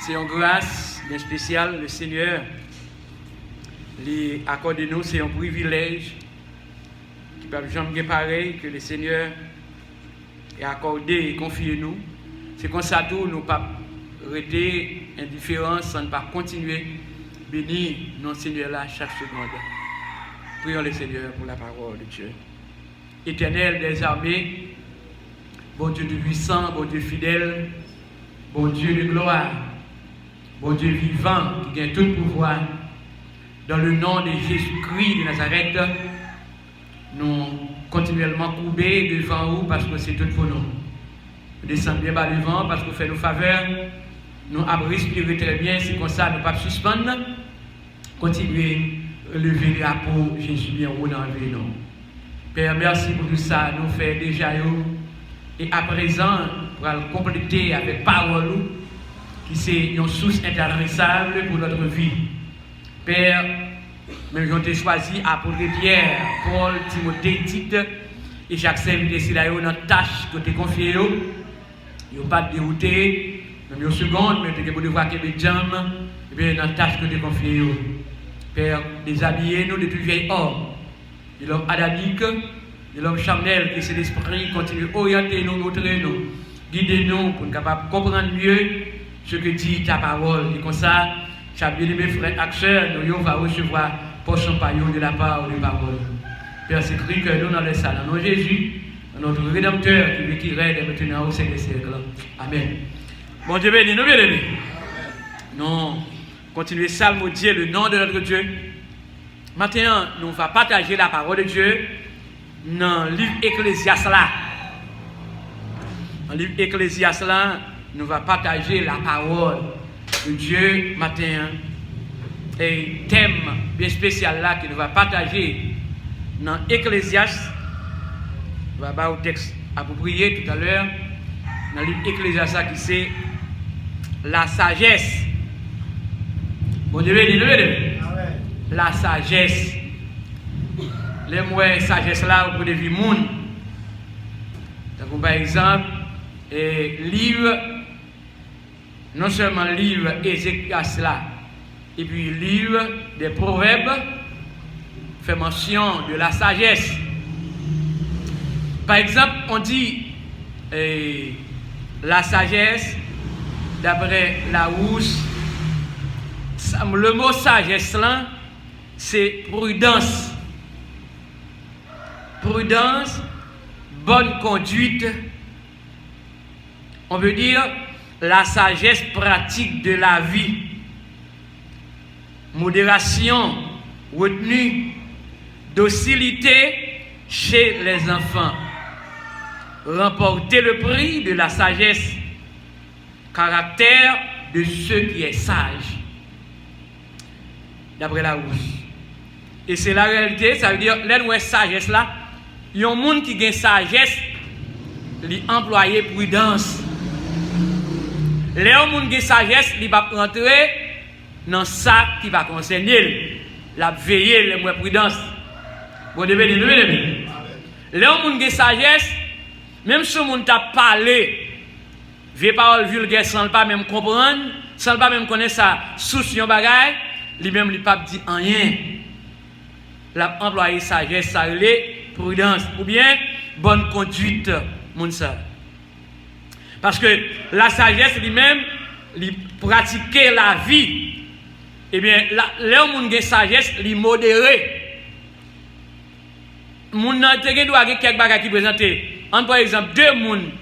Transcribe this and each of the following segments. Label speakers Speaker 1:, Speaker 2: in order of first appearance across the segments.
Speaker 1: c'est une grâce bien spéciale, le Seigneur lui accorde nous, c'est un privilège qui ne peut jamais être pareil que le Seigneur a accordé et confié nous. C'est comme ça tout, nous ne pas rester indifférents, sans ne pas continuer à bénir notre Seigneur là chaque seconde. Prions le Seigneur pour la parole de Dieu. Éternel des armées, bon Dieu de puissant, bon Dieu fidèle, bon Dieu de gloire, bon Dieu vivant qui gagne tout pouvoir, dans le nom de Jésus-Christ de Nazareth, nous continuellement courbés devant vous parce que c'est tout pour nous. Nous descendons bien bas devant parce que vous faites nos faveurs, nous avons respiré très bien, c'est comme ça, nous ne pas suspendre, continuer à lever les apôts, Jésus bien haut dans le nom. Père, merci pour tout ça, nous faisons déjà, et à présent, pour le compléter avec parole, qui c'est une source intarissable pour notre vie. Père, même j'en ai choisi apôtre Pierre, Paul, Timothée, Tite, et chaque serviteur ici là, une tâche que tu as confiée, il n'y a pas de dérouté, même une seconde, mais tu as devoir que les jambes, et bien une tâche que tu as confiée. Père, déshabillez-nous de tout vieil homme, de l'homme adamique, de l'homme charnel, que c'est l'esprit, continue à orienter nous, montrer nous, guider nous pour nous capables de comprendre mieux ce que dit ta parole. Et comme ça, chaque bien-aimé frère acteur, nous va recevoir portion paillon de la part de parole. Père, c'est écrit que nous dans le salle, dans Jésus, notre Rédempteur qui vit qui règne maintenant au siècle des siècles. Amen. Bon Dieu béni, nous bien aimés. Nous continuons salmodier le nom de notre Dieu. Maintenant, nous allons partager la parole de Dieu dans le livre Ecclésiaste là. Dans le livre Ecclésiaste là, nous allons partager la parole de Dieu matin. Et thème bien spécial là que nous allons partager dans Ecclésiaste. On va voir au texte approprié tout à l'heure. Dans le livre Ecclésiaste qui c'est la sagesse. Bon Dieu béni, la sagesse. Les mots sagesse là au bout de vie monde. Donc par exemple, livre, non seulement livre Ézéchias là, et puis livre des proverbes fait mention de la sagesse. Par exemple, on dit la sagesse, d'après Larousse, le mot sagesse là, c'est prudence. Prudence, bonne conduite. On veut dire la sagesse pratique de la vie. Modération, retenue, docilité chez les enfants. Remporter le prix de la sagesse. Caractère de ceux qui est sage. D'après Larousse. Et c'est la réalité, ça veut dire, là, sagesse là, il y a un monde qui a sagesse, il employer prudence. Les gens qui ont sagesse, ils vont rentrer dans ça qui va concerner. La veiller, les moins prudence. Bon, les gens qui ont sagesse, même si le monde t'a parlé, vieux paroles vulgaires sans pas même comprendre, sans pas même connaître sa souci en bagaille, lui-même il pas dit rien. La employé sagesse, ça l'est prudence ou bien bonne conduite, mon ça. Parce que la sagesse lui-même, il pratiquer la vie. Eh bien, l'homme qui a sagesse, il modéré. Mon n'a pas doit avoir quelques bagages qui présentent. Par exemple, deux personnes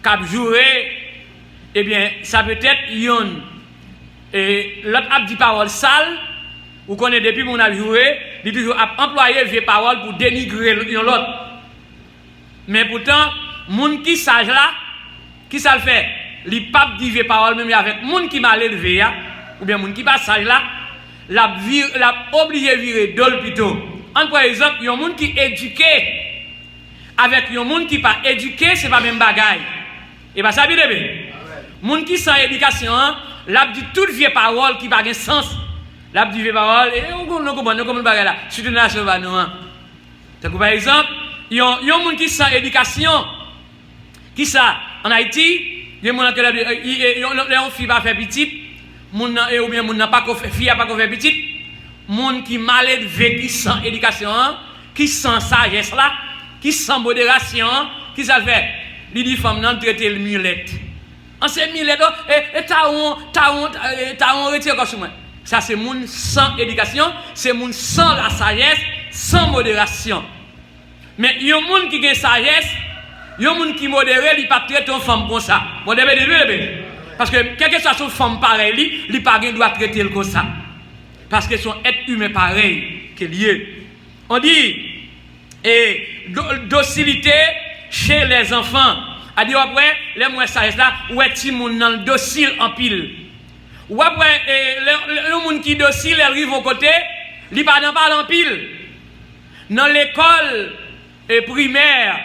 Speaker 1: qui ont joué, eh bien, ça peut être une. Et l'autre a dit parole sale, ou qu'on est depuis mon a joué, il toujours employé vieille parole pour dénigrer l'autre. Mais pourtant, moun qui sage là, qui ça le fait? Il pas dit vieille parole même avec moun qui mal élevé ou bien moun qui pas sage là, la obligé virer d'ol plutôt. Par exemple, il y a un moun qui éduqué avec un moun qui pas éduqué, c'est pas même bagaille. Et bien ça bien bien. Moun qui sans éducation, l'a dit toute vieille parole qui pas de sens. L'a dit vieille parole et on comprend bagaille là. Surtout dans ce va par exemple, il y a un monde qui sans éducation. Qui ça en Haïti, il y a un monde qui les filles va faire petit, moun ou bien moun n'a pas qu'on fait fille pas qu'on fait petite, moun qui mal élevé, qui sans éducation, qui sans sagesse là, qui sans modération, qui ça fait? Il dit femme nan traiter le mulette. En c'est mulette et taon retire comme moi. Ça c'est moun sans éducation, c'est moun sans la sagesse, sans modération. Mais il y a un monde qui a sagesse, il y a un monde qui modéré, il ne peut pas traiter une femme comme ça. Parce que quelle que soit son femme pareille, il ne peut pas traiter comme ça. Parce que son être humain pareil qui est lié. On dit docilité chez les enfants. A dit après, les moins sages là, où est ti moun nan docile en pile. Ou après, le monde qui docile, il arrive au côté, il pas en pile. Dans l'école primaire,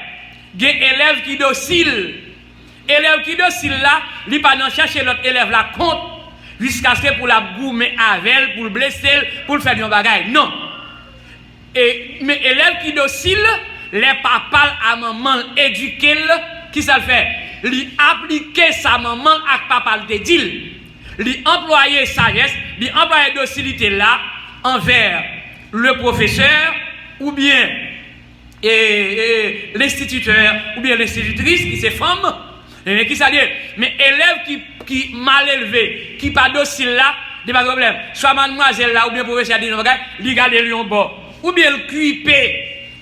Speaker 1: il y a des élèves qui docile. Élève qui docile là, il pas dans chercher l'autre élève là compte jusqu'à ce que pour la goumer avec elle, pour le blesser, pour le faire du bagage. Non. Mais élève qui docile, les papas à maman éduquer, qui ça le fait? Lui appliquer sa maman à papa le dit. Lui employer sagesse, lui employer docilité là envers le professeur ou bien l'instituteur ou bien l'institutrice qui c'est femme. Et qui ça dit? Mais élève qui mal élevé, qui pas docile là, il n'y a pas de problème. Soit mademoiselle là ou bien professeur dit non, il garde lui en bas. Ou bien le QIP.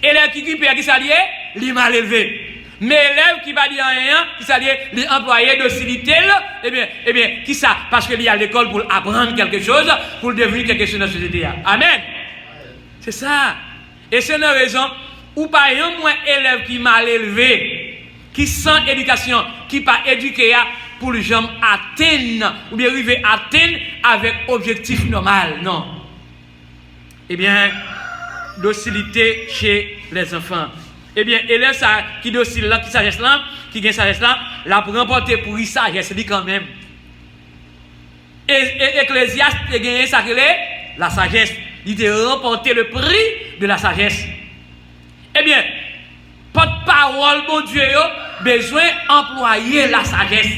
Speaker 1: Élève qui QIP, qui ça dit? Il mal élevé. Mais élève qui va dire rien, qui ça dit? Il employé docilité, eh bien, qui ça? Parce qu'il y a à l'école pour apprendre quelque chose, pour devenir quelque chose dans la société. Amen. C'est ça. Et c'est une raison où par exemple, moins élève qui mal élevé, qui sans éducation, qui pas éduqué pour les gens atteindre, ou bien arriver à atteindre avec objectif normal. Non. Eh bien, docilité chez les enfants. Eh bien, élève ça, qui docile là, qui sagesse là, qui gagne sagesse là, la remporter pour y sagesse, dit quand même. Et Ecclésiaste a gagné ça, la sagesse. Il a remporté le prix de la sagesse. Eh bien, porte-parole, bon Dieu, besoin d'employer la sagesse.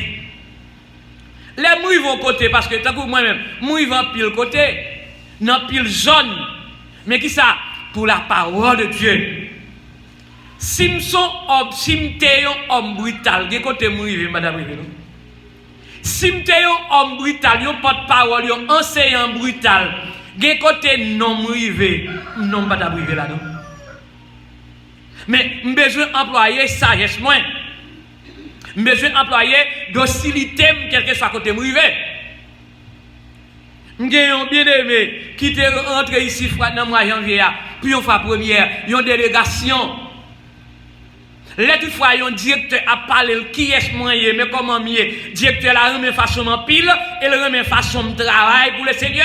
Speaker 1: Les mouilles vont côté, parce que tant que moi-même, mouilles vont pile côté, dans pile zone. Mais qui ça? Pour la parole de Dieu. Si je suis un homme brutal, de côté mouille, madame Rivé, non? Si je suis un homme brutal, un porte-parole, un enseignant brutal, de côté non mouille, non, madame Rivé là, non? Mais j'ai besoin d'employer sagesse moins. J'ai besoin d'employer docilité, quel que soit côté mouille. J'ai un bien-aimé qui est rentré ici dans le mois de janvier, puis on fait première, une délégation. Là, toutefois, un directeur a parlé qui est moyen, mais comment mieux. Directeur a remis façon en pile et le remet façon de travail pour le Seigneur.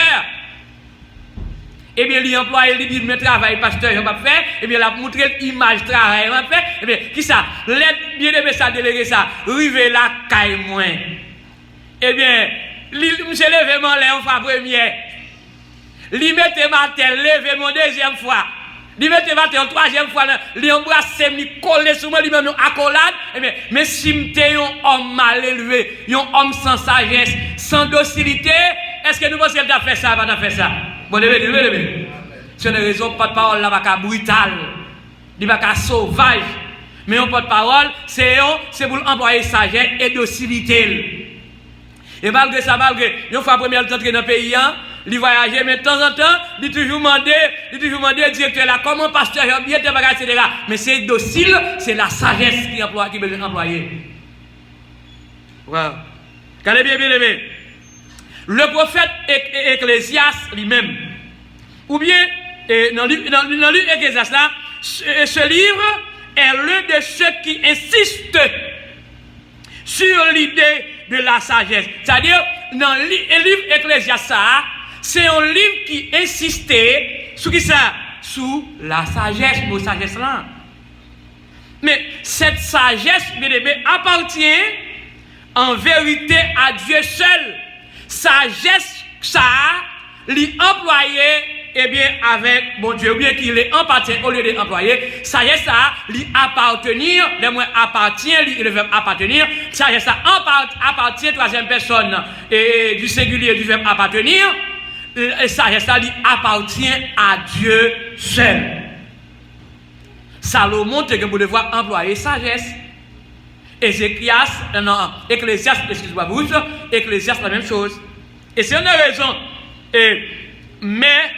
Speaker 1: Eh bien, l'employé, il dit, mais travail, pasteur, je vais faire. Eh bien, il a montré l'image travail, je vais faire. Eh bien, qui ça? L'aide bien aimé ça, délégué ça, rive la caille moins. Eh bien, monsieur levé mon lait, on fait première. Lui mette ma tête, levé mon deuxième fois. Lui mette ma tête, troisième fois, lui embrasse, lui colle sur moi, lui même accolade. Eh bien, mais si je suis un homme mal élevé, un homme sans sagesse, sans docilité, est-ce que nous pensons qu'elle a fait ça, pas fait ça? Bon, c'est une raison, pas de parole là, pas brutal, pas sauvage. Mais un porte-parole, c'est pour employer sagesse et docilité. Et malgré ça, une fois première temps dans le pays, il voyage, mais de temps en temps, il toujours demandé au directeur là, comment pasteur a bien te bagages, etc. Mais c'est docile, c'est la sagesse qui besoin employer. Wow. Regardez bien, bien aimé. Le prophète Ecclésiaste lui-même, ou bien dans le livre Ecclésiaste là, ce livre est l'un de ceux qui insistent sur l'idée de la sagesse. C'est-à-dire, dans le livre Ecclésiaste, c'est un livre qui insistait sur qui ça? Sur la sagesse, pour sagesse là. Mais cette sagesse, bien aimé, appartient en vérité à Dieu seul. Sagesse, ça, lui employer eh bien, avec bon Dieu, ou bien qu'il est appartient au lieu d'employer, sagesse ça, lui appartenir, le moins appartient, le verbe appartenir, sagesse ça appartient, troisième personne, et du singulier du verbe appartenir, sagesse ça lui appartient à Dieu seul. Salomon, tu peux devoir employer sagesse. Ecclésiaste, excusez-moi, Ecclésiaste, la même chose. Et c'est une raison. Mais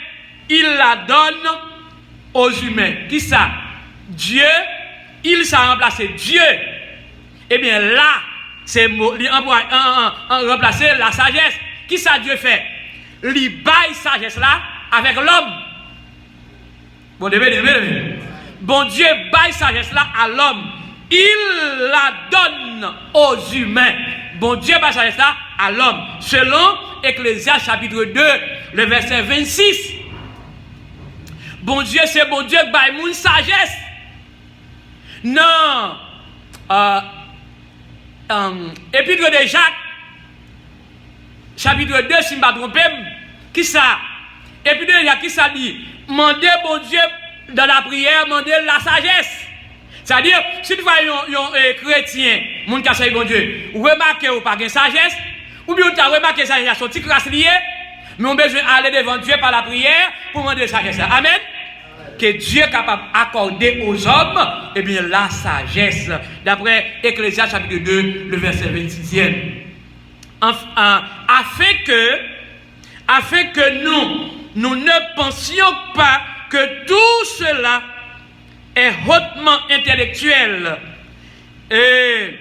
Speaker 1: il la donne aux humains. Qui ça? Dieu, il s'est remplacé Dieu. Eh bien là, c'est remplacer la sagesse. Qui ça Dieu fait? Il baille sagesse là avec l'homme. Bon Dieu baille sagesse là à l'homme. Il la donne aux humains. Bon Dieu baille sagesse là à l'homme. Selon Ecclésiaste chapitre 2, le verset 26. Bon Dieu, c'est bon Dieu qui baille mon sagesse. Non. Épître de Jacques, chapitre 2, si je ne me trompe, qui ça? Épître de Jacques, qui ça dit? Mandez bon Dieu dans la prière, mandez la sagesse. C'est-à-dire, si tu vois un chrétien, mon qui a bon Dieu, remarquez ou pas de sagesse, ou bien tu as remarqué que sagesse, son petit crasse lié, mais on a besoin d'aller devant Dieu par la prière pour demander sagesse. Amen. Que Dieu est capable d'accorder aux hommes, eh bien, la sagesse. D'après Ecclésiaste chapitre 2, le verset 26e. Afin que nous ne pensions pas que tout cela est hautement intellectuel. Et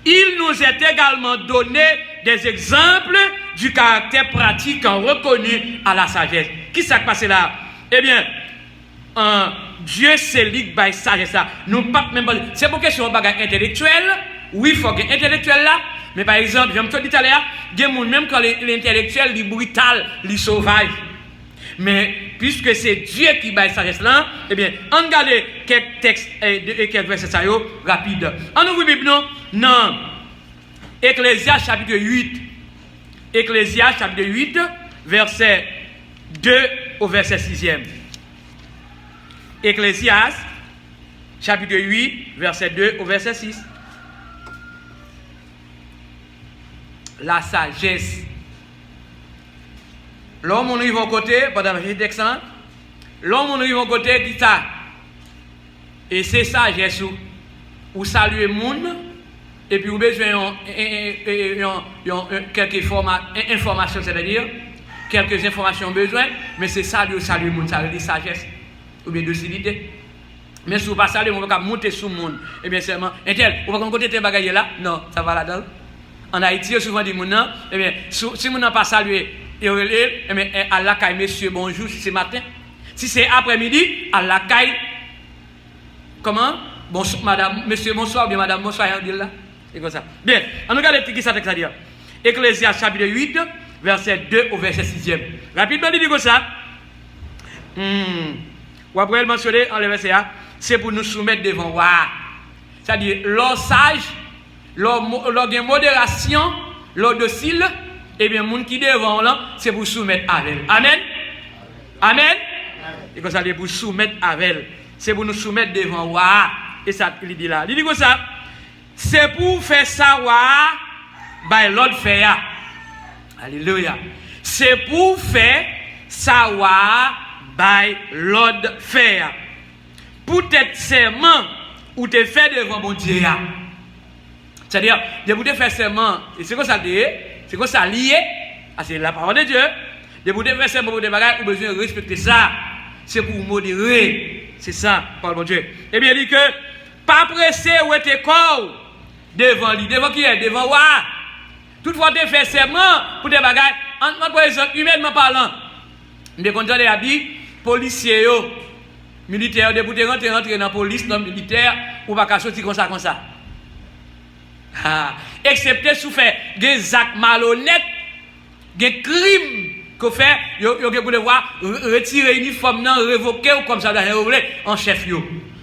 Speaker 1: il nous est également donné des exemples du caractère pratique reconnu à la sagesse. Qui s'est passé là? Eh bien, Dieu c'est lui qui baille sagesse. Nous pas même pas. C'est pour question de bagage intellectuel. Oui, il faut que intellectuel là. Mais par exemple, j'aime te dire tout à l'heure, il y a même quand l'intellectuel est brutal, il sauvage. Mais puisque c'est Dieu qui baille sagesse là, eh bien, on regarde quelques textes et quelques versets ça rapide. On ouvre Bible non. Ecclésiaste chapitre 8. Ecclésiaste chapitre 8, verset 2 au verset 6e. Ecclésiaste chapitre 8, verset 2 au verset 6. La sagesse. L'homme on arrive au côté, pendant le texte, l'homme on arrive au côté, dit ça. Et c'est sagesse ou saluer le monde, et puis vous avez besoin quelques informations, c'est-à-dire quelques informations besoin, mais c'est saluer le monde, ça veut dire sagesse, ou bien docilité. Mais si vous ne pas saluer, on va monter sur le monde. Eh bien, seulement, on va côté tes bagages là, non, ça va là-dedans. En Haïti, souvent dit mon eh bien, si vous n'avez pas salué, eh bien, Allah caille, monsieur, bonjour, si c'est matin. Si c'est après-midi, Allah caille, comment? Bonsoir, madame, monsieur, bonsoir, bien madame, bonsoir, on dit là. Et comme ça. Bien, on regarde ce qui ça veut dire. Ecclésiaste chapitre 8, verset 2 au verset 6e. Rapidement, il dit comme ça. Ou après, elle mentionne en le verset A, c'est pour nous soumettre devant roi. C'est-à-dire, l'homme sage, l'homme modération, l'homme docile, et bien, moun qui devant là, c'est pour soumettre avec elle. Amen. Amen. Et comme ça, c'est pour soumettre avec elle. C'est pour nous soumettre devant roi. Et ça, il dit là. Il dit comme ça. C'est pour faire savoir, bah, l'autre fait. Alléluia. C'est pour faire savoir, bah, l'autre fait. Pour être serment, ou te faire devant mon Dieu. C'est-à-dire, de vous faire serment, et c'est quoi ça dit? C'est quoi ça lié? C'est la parole de Dieu. De vous faire serment pour des bagages, vous avez besoin de respecter ça. C'est pour modérer. C'est ça, parole de Dieu. Eh bien, il dit que, pas pressé ou être corps devant lui. Devant qui est? Devant moi. Toutefois, tu fais serment pour des bagages, par exemple, humainement parlant. Je compte de habits, policiers, militaires, de vous rentrer dans la police, non militaire, ou pas qu'à sortir comme ça. Excepté sous fait des actes malhonnêtes, des crimes qu'on fait, vous pouvez voir, retirer l'uniforme, révoquer ou comme ça, en chef.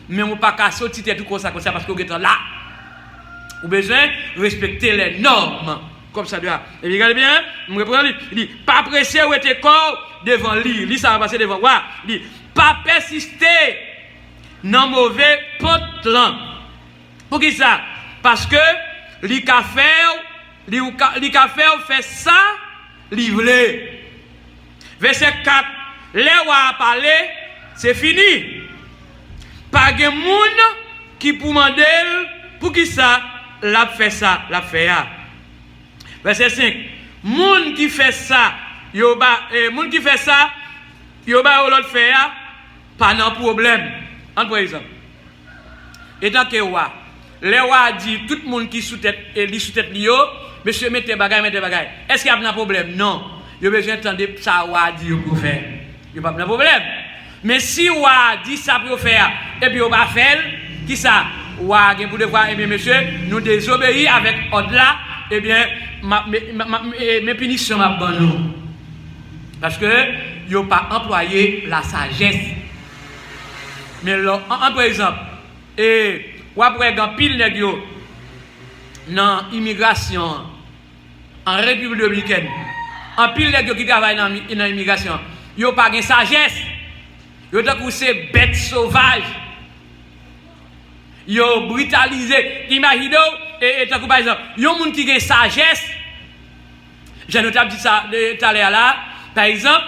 Speaker 1: Mais on ne peut pas sortir tout comme ça, parce que vous êtes là. Vous avez besoin de respecter les normes. comme ça doit. Et puis regardez bien, je reprends, il dit, pas pressé ou être corps devant lui. Lui, ça va passer devant moi. Il dit, pas persister dans mauvais pote. Pour qui ça? Parce que li ka faire fait ça, livré. Verset 4, les wa parler, c'est fini. Pas de monde qui pour demander pour qui ça, l'a fait ça, l'a fait ça. Verset 5, monde qui fait ça, monde qui fait ça, yo ba l'autre fait ça, pas de problème. Par exemple, et tant que wa, les wa dit tout le monde qui sous tête et li sous tête yo, monsieur mettez bagay. Est-ce qu'il y a un problème? Non. Yo besoin d'entendre ça wa dit pour faire. Il pas de problème. Mais si wa dit ça pour faire et puis on va faire, qui ça? Wa gen pour devoir eh bien monsieur, nous désobéir avec ordre là, eh bien mes punitions m'a ban nous. Parce que yo pas employé la sagesse. Mais là, par exemple, et ou après grand pile nèg yo dans immigration en République dominicaine, en pile nèg yo qui travaille dans immigration, yo pas gen sagesse. Yo tant que c'est bête sauvage. Yo brutalisé. Imaginez et tant que par exemple, yo moun qui gen sagesse. J'ai notamment dit ça tout à l'heure là, par exemple,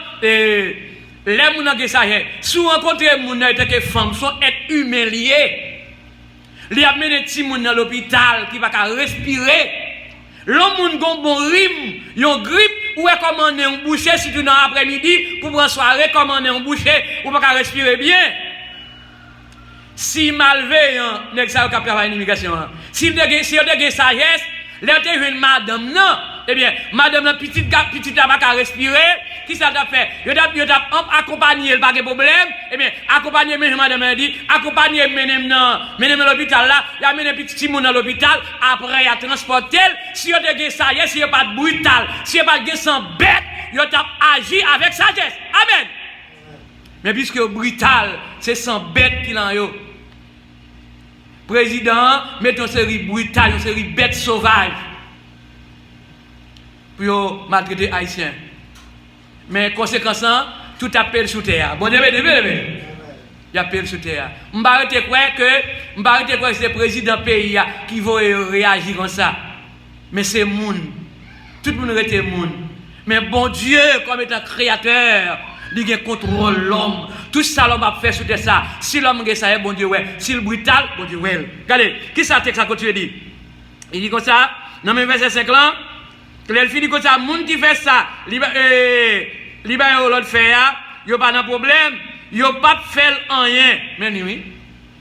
Speaker 1: les gens qui sont si vous rencontrez les gens qui femmes sont humiliés, ils amènent des petits gens dans l'hôpital qui ne peuvent pas respirer. L'homme qui a un bon rime, il a une grippe, ou est commandé un boucher si tu dans l'après-midi pour prendre soirée, commander un boucher ou pas respirer bien. Si malveillant, n'est-ce pas qu'il y a une immigration. Si vous avez une sagesse, là tu as une madame, non. Eh bien, madame la petite n'a pas respirer, qui ça t'a fait? Vous avez accompagné, pas de problème. Eh bien, accompagner, madame a dit, accompagner, menem l'hôpital là, il y a mené petit monde dans l'hôpital, après il y a transporté, si vous avez sagesse, si vous n'avez pas de brutal, si vous n'avez pas de sang bête, vous avez agi avec sagesse. Amen. Mais puisque brutal, c'est sans bête qui l'en yo. Président, mettons une série brutale, une série bête sauvage. Pour maltraiter les Haïtiens. Mais conséquence, tout appel sous terre. Bon, il y a appel sous terre. Je ne vais pas croire que c'est le président du pays qui va réagir comme ça. Mais c'est le monde. Tout le monde est le monde. Mais bon Dieu, comme étant créateur, il contrôle l'homme. Tout ça, l'homme a fait sous ça. Si l'homme a ça, bon Dieu, ouais. Si le brutal, bon Dieu, ouais. Regardez, qui ça texte a continué dit? Il dit comme ça, dans le verset 5 là, il finit comme ça, les gens qui fait ça, les gens l'autre fait, il n'y a pas de problème, il n'y a pas de faire rien. Mais oui,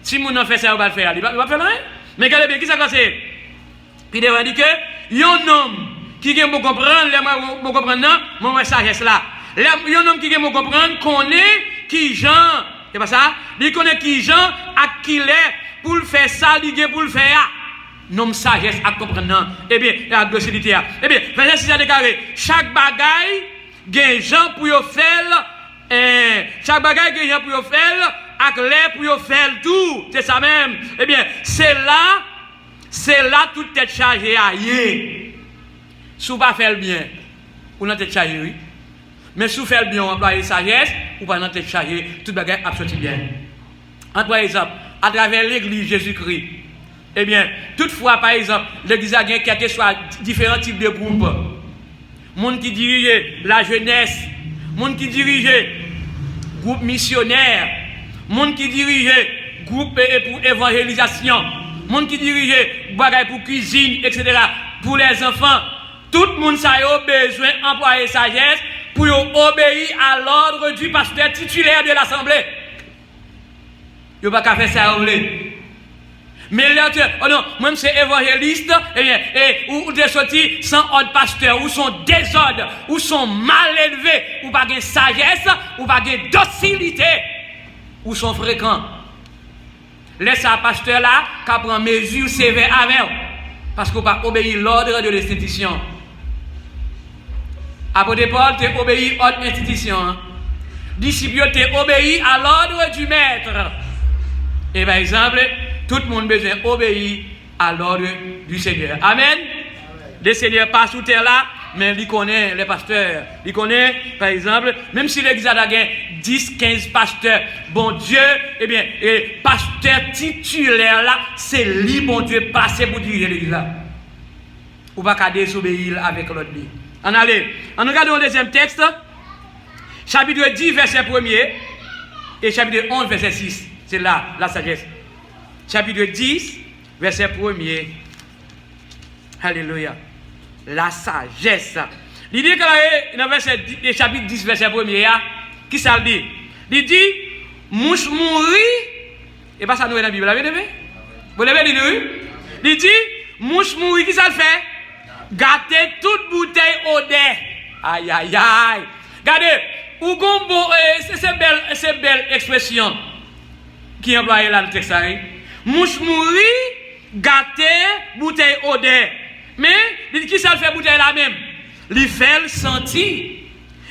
Speaker 1: si les gens fait ça, il va faire, il va faire rien. Mais regardez bien, qui ça c'est? Puis il dit que, il y a un homme qui vient me comprendre, les gens comprendre, non, moi, sagesse là. Il y a un homme qui vient me comprendre, connaît qui Jean, c'est pas ça? Il connaît qui Jean, à qui il est, pour le faire ça, il vient pour le faire. Non, sagesse à comprendre. Eh bien, la docilité. Eh bien, verset 6 a déclaré, chaque bagaille, gen gens pour yo faire, chaque bagaille gen gens pour yo faire, ak l'air pour yo faire tout. C'est ça même. Eh bien, c'est là toute tête chargée à yé. Si vous pas faire le bien, ou dans tête chargée, oui. Mais si vous faites le bien, on emploie sagesse, ou pas dans tête chargée, toute bagaille a sorti bien. Par exemple, à travers l'église Jésus-Christ, eh bien, toutefois, par exemple, l'église a gagné quel que soit différents types de groupes. Monde qui dirige la jeunesse, monde qui dirige groupe missionnaire, monde qui dirige groupe pour évangélisation, monde qui dirige bagaille pour cuisine, etc. Pour les enfants, tout le monde a besoin d'employer sagesse pour obéir à l'ordre du pasteur titulaire de l'assemblée. Il n'y a pas qu'à faire ça. Mais là, oh non, même c'est évangéliste, eh bien, ou des sortis sans ordre pasteur, ou sont désordre, ou sont mal élevés, ou pas de sagesse, ou pas de docilité, ou sont fréquents. Laisse un pasteur là, qui prend mesure sévère avec eux, parce qu'on pas obéir l'ordre de l'institution. Apôtre Paul, tu obéi à l'institution. Disciple, tu obéi à l'ordre du maître. Et par exemple, tout le monde a besoin d'obéir à l'ordre du Seigneur. Amen. des seigneurs pas sous terre là, mais il connaît les pasteurs. Il connaît, par exemple, même si l'église a 10, 15 pasteurs, bon Dieu, eh bien, pasteur titulaire là, c'est lui, bon Dieu, placé pour diriger l'église là. Ou pas qu'à désobéir avec l'autre. On allez, on regarde le deuxième texte, chapitre 10, verset 1er, et chapitre 11, verset 6. C'est là, la sagesse. Chapitre 10, verset 1er. Alléluia. La sagesse. Il dit que dans le chapitre 10, verset 1er, qui ça le dit? Il dit, mouche mourir, et pas ça nous est dans la Bible, vous l'avez dit? Vous l'avez dit, oui? Il dit, mouche mourir, qui ça le fait? Gâter toute bouteille au dé. Aïe, aïe, aïe. Regardez, ou gombo, c'est belle expression qui est employée là dans le texte. Mouche mourir, gâter bouteille au dé. Mais, qui ça le fait bouteille là même? Il fait le sentir.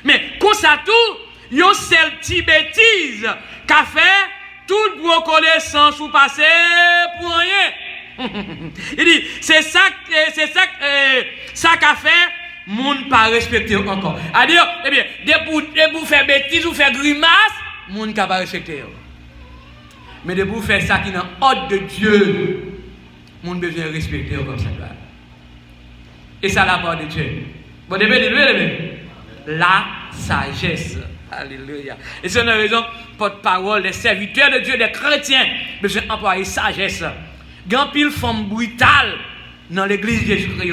Speaker 1: Mais, comme ça tout, yon seul petit bêtise qu'a fait toute reconnaissance ou passé pour rien. Il dit, c'est ça qu'a fait, moun pas respecter encore. C'est-à-dire, eh bien, de vous faire bêtise ou faire grimace, moun pas respecter. Mais de vous faire ça qui est dans l'ordre de Dieu, moun besoin de respecter comme ça. Et ça la part de Dieu. Bon, la sagesse. Alléluia. Et c'est une raison, porte-parole, des serviteurs de Dieu, des chrétiens, besoin d'employer sagesse. Grand pile femme brutale dans l'église de Jésus-Christ.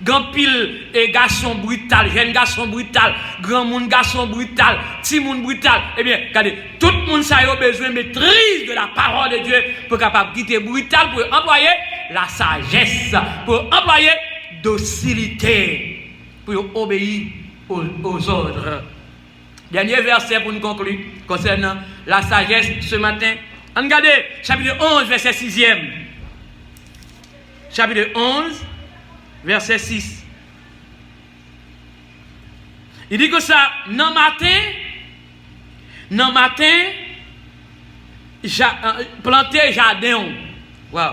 Speaker 1: Grand pile garçon brutal, jeune garçon brutal, grand monde garçon brutal, petit monde brutal. Eh bien, regardez, tout le monde a besoin de maîtrise de la parole de Dieu pour capable quitter brutal, pour employer la sagesse, pour employer docilité, pour obéir aux ordres. Dernier verset pour nous conclure concernant la sagesse ce matin. Regardez, chapitre 11, verset 6e. Chapitre 11, verset 6. Il dit que ça, non matin, planter jardin. Wow.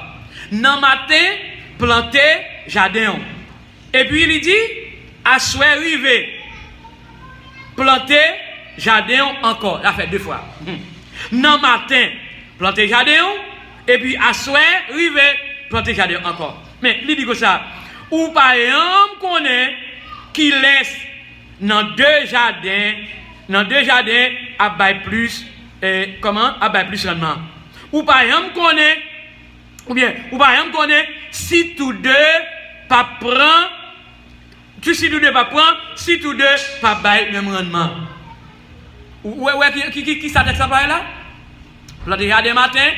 Speaker 1: Non matin, planter jardin. Et puis il dit, à souhait rivé, planter jardin encore. Il a fait 2 fois. Non matin, planter jardin. Et puis à souhait rivé, planter jardin encore. Mais il dit que ça, ou par exemple qu'on est qui laisse dans 2 jardins à bailler plus à bailler plus rendement. Ou par exemple qu'on est si tous deux pas prend si tous deux pas prend si tous deux pas bailler même rendement. Ouais qui ça texte là? Planter jardin matin,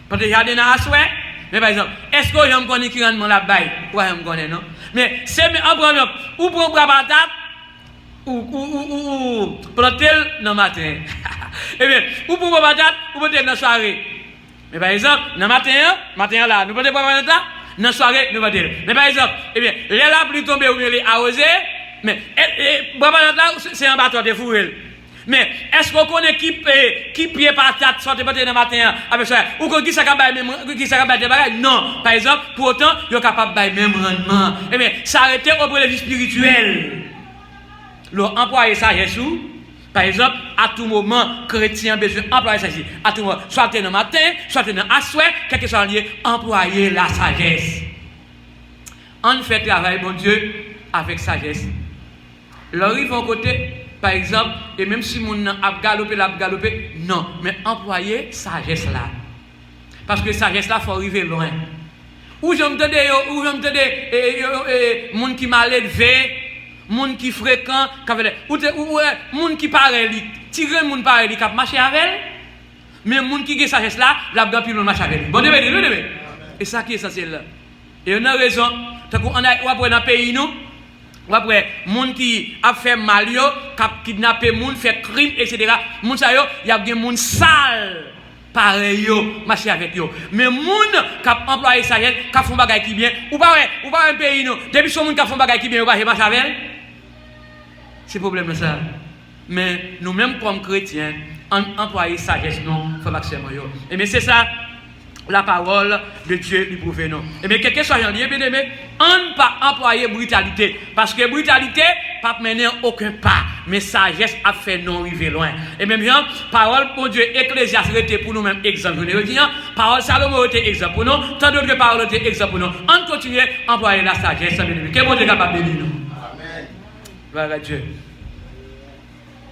Speaker 1: planter jardin à soir. Mais par exemple, est-ce que j'aime connais qui rendement la baille? Ouais, j'aime connais non. Mais c'est en premier ou pour bras patate ou planter dans matin. Eh bien, ou pour bras patate ou planter dans soirée. Mais par exemple, dans matin là, nous planter bras patate dans soirée nous planter. Mais par exemple, eh bien, la pluie tombe ou les arroser, mais bras patate là c'est un bâton de fourrel. Mais est-ce qu'on connaît qui pied patate sortir dans le matin avec ça ou qui ça capable des bagages? Non, par exemple, pour autant, il est capable de même rendement. Eh bien, s'arrêter au point de vue spirituel. L'employer ça Jésus, par exemple, à tout moment, chrétien besoin employer ça ici. À tout moment, soit dans le matin, soit dans le soir, quel que soit lié, employer la sagesse. On fait travail, bon Dieu, avec sagesse. Leur ils vont côté. Par exemple, et même si mon a galopé, non, mais employer sagesse là. Parce que sagesse là, il faut arriver loin. Ou je me dis, moun qui mal élevé, moun qui fréquent, ou moun qui parle, tirer moun parle, qui marche avec, mais moun qui a sagesse là, la plus loin marche avec. Bon, et ça qui est essentiel là. Et on a raison, on a dans le pays nous. Ou après, moun qui a fait mal, qui a kidnappé moun, fait crime, etc. Moun sa yo, y a des moun sale, pareil yo, marcher avec yo. Mais moun qui a employé ça, qui a fait un bagay qui bien, ou pas un pays nous. Depuis son moun qui a fait un bagay qui bien, ou pas marcher avec. C'est le problème ça. Mais nous-mêmes comme chrétiens, employer sagesse non, faut maximum yo. Et mais c'est ça, la parole de Dieu lui prouve non. Et bien, quelque soit lié, bien aimé, on ne pas employer brutalité. Parce que brutalité, pas mener aucun pas. Mais sagesse a fait non arriver loin. Et même bien, parole pour Dieu, Ecclésiaste était pour nous-mêmes exemple. Je veux dire, parole Salomon était exemple pour nous. Tant d'autres paroles étaient exemple pour nous. On continue à employer la sagesse. Que bon Dieu capable de nous. Amen. Gloire à Dieu.